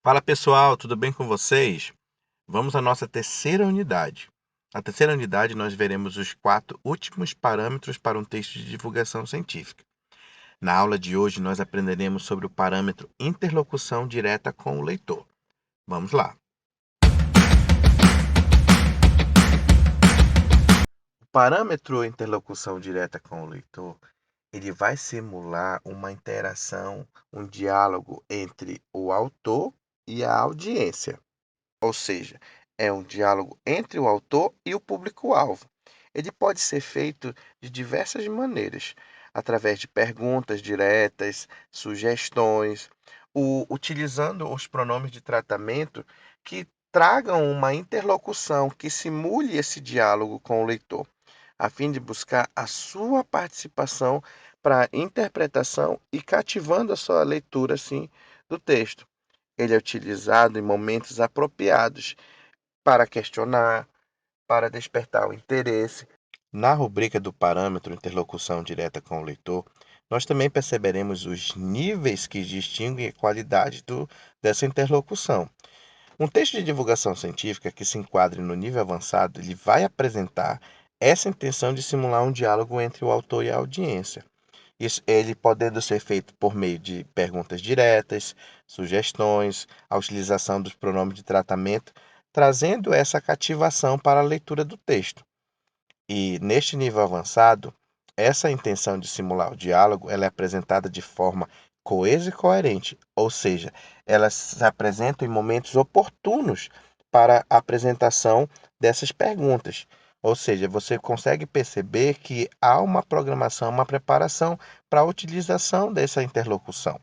Fala pessoal, tudo bem com vocês? Vamos à nossa terceira unidade. Na terceira unidade, nós veremos os 4 últimos parâmetros para um texto de divulgação científica. Na aula de hoje, nós aprenderemos sobre o parâmetro interlocução direta com o leitor. Vamos lá. O parâmetro interlocução direta com o leitor, ele vai simular uma interação, um diálogo entre o autor e a audiência. Ou seja, é um diálogo entre o autor e o público-alvo. Ele pode ser feito de diversas maneiras, através de perguntas diretas, sugestões, utilizando os pronomes de tratamento que tragam uma interlocução que simule esse diálogo com o leitor, a fim de buscar a sua participação para a interpretação e cativando a sua leitura assim do texto. Ele é utilizado em momentos apropriados para questionar, para despertar o interesse. Na rubrica do parâmetro interlocução direta com o leitor, nós também perceberemos os níveis que distinguem a qualidade dessa interlocução. Um texto de divulgação científica que se enquadre no nível avançado, ele vai apresentar essa intenção de simular um diálogo entre o autor e a audiência. Isso, ele podendo ser feito por meio de perguntas diretas, sugestões, a utilização dos pronomes de tratamento, trazendo essa cativação para a leitura do texto. E neste nível avançado, essa intenção de simular o diálogo, ela é apresentada de forma coesa e coerente, ou seja, ela se apresenta em momentos oportunos para a apresentação dessas perguntas. Ou seja, você consegue perceber que há uma programação, uma preparação para a utilização dessa interlocução.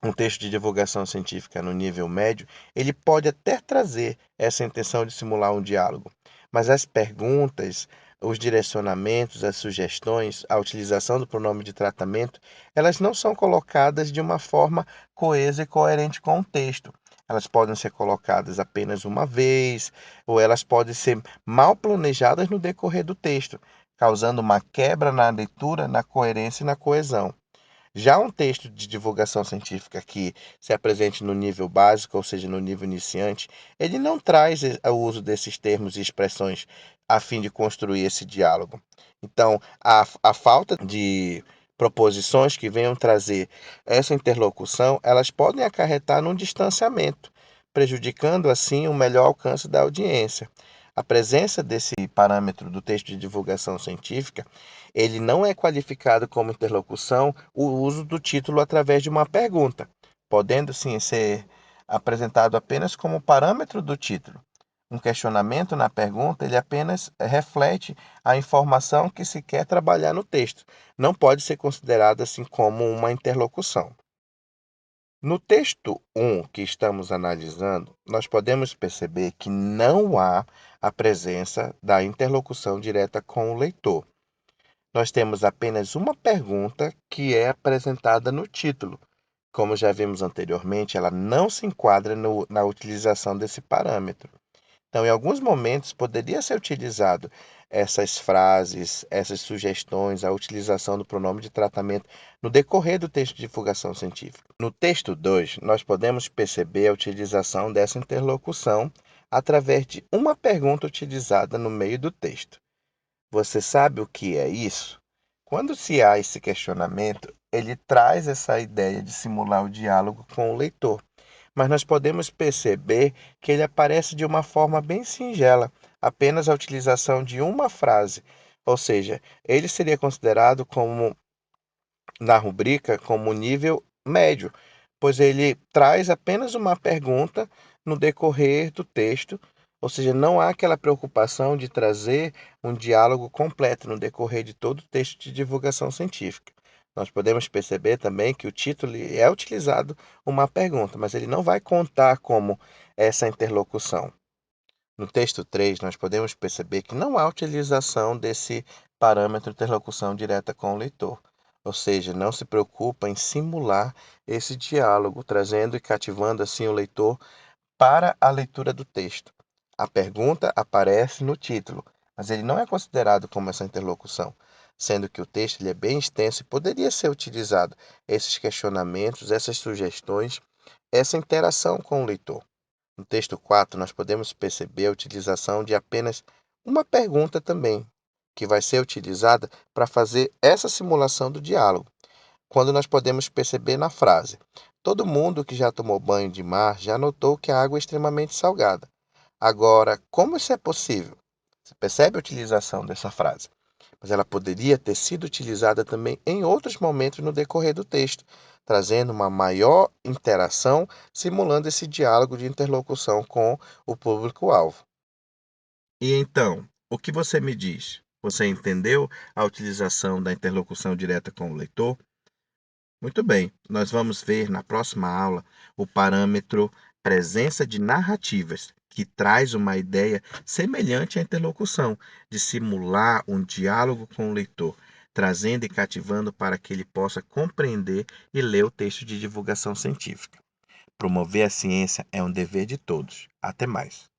Um texto de divulgação científica no nível médio, ele pode até trazer essa intenção de simular um diálogo, mas as perguntas, os direcionamentos, as sugestões, a utilização do pronome de tratamento, elas não são colocadas de uma forma coesa e coerente com o texto. Elas podem ser colocadas apenas uma vez, ou elas podem ser mal planejadas no decorrer do texto, causando uma quebra na leitura, na coerência e na coesão. Já um texto de divulgação científica que se apresente no nível básico, ou seja, no nível iniciante, ele não traz o uso desses termos e expressões a fim de construir esse diálogo. Então, a falta de proposições que venham trazer essa interlocução, elas podem acarretar num distanciamento, prejudicando assim o melhor alcance da audiência. A presença desse parâmetro do texto de divulgação científica, ele não é qualificado como interlocução o uso do título através de uma pergunta, podendo sim ser apresentado apenas como parâmetro do título. Um questionamento na pergunta, ele apenas reflete a informação que se quer trabalhar no texto. Não pode ser considerado assim como uma interlocução. No texto 1 que estamos analisando, nós podemos perceber que não há a presença da interlocução direta com o leitor. Nós temos apenas uma pergunta que é apresentada no título. Como já vimos anteriormente, ela não se enquadra na utilização desse parâmetro. Então, em alguns momentos, poderia ser utilizado essas frases, essas sugestões, a utilização do pronome de tratamento no decorrer do texto de divulgação científica. No texto 2, nós podemos perceber a utilização dessa interlocução através de uma pergunta utilizada no meio do texto. Você sabe o que é isso? Quando se há esse questionamento, ele traz essa ideia de simular o diálogo com o leitor, mas nós podemos perceber que ele aparece de uma forma bem singela, apenas a utilização de uma frase, ou seja, ele seria considerado como, na rubrica, como nível médio, pois ele traz apenas uma pergunta no decorrer do texto, ou seja, não há aquela preocupação de trazer um diálogo completo no decorrer de todo o texto de divulgação científica. Nós podemos perceber também que o título é utilizado uma pergunta, mas ele não vai contar como essa interlocução. No texto 3, nós podemos perceber que não há utilização desse parâmetro interlocução direta com o leitor, ou seja, não se preocupa em simular esse diálogo, trazendo e cativando assim o leitor para a leitura do texto. A pergunta aparece no título, mas ele não é considerado como essa interlocução, sendo que o texto ele é bem extenso e poderia ser utilizado esses questionamentos, essas sugestões, essa interação com o leitor. No texto 4, nós podemos perceber a utilização de apenas uma pergunta também, que vai ser utilizada para fazer essa simulação do diálogo, quando nós podemos perceber na frase: todo mundo que já tomou banho de mar já notou que a água é extremamente salgada. Agora, como isso é possível? Você percebe a utilização dessa frase? Mas ela poderia ter sido utilizada também em outros momentos no decorrer do texto, trazendo uma maior interação, simulando esse diálogo de interlocução com o público-alvo. E então, o que você me diz? Você entendeu a utilização da interlocução direta com o leitor? Muito bem, nós vamos ver na próxima aula o parâmetro presença de narrativas, que traz uma ideia semelhante à interlocução, de simular um diálogo com o leitor, trazendo e cativando para que ele possa compreender e ler o texto de divulgação científica. Promover a ciência é um dever de todos. Até mais.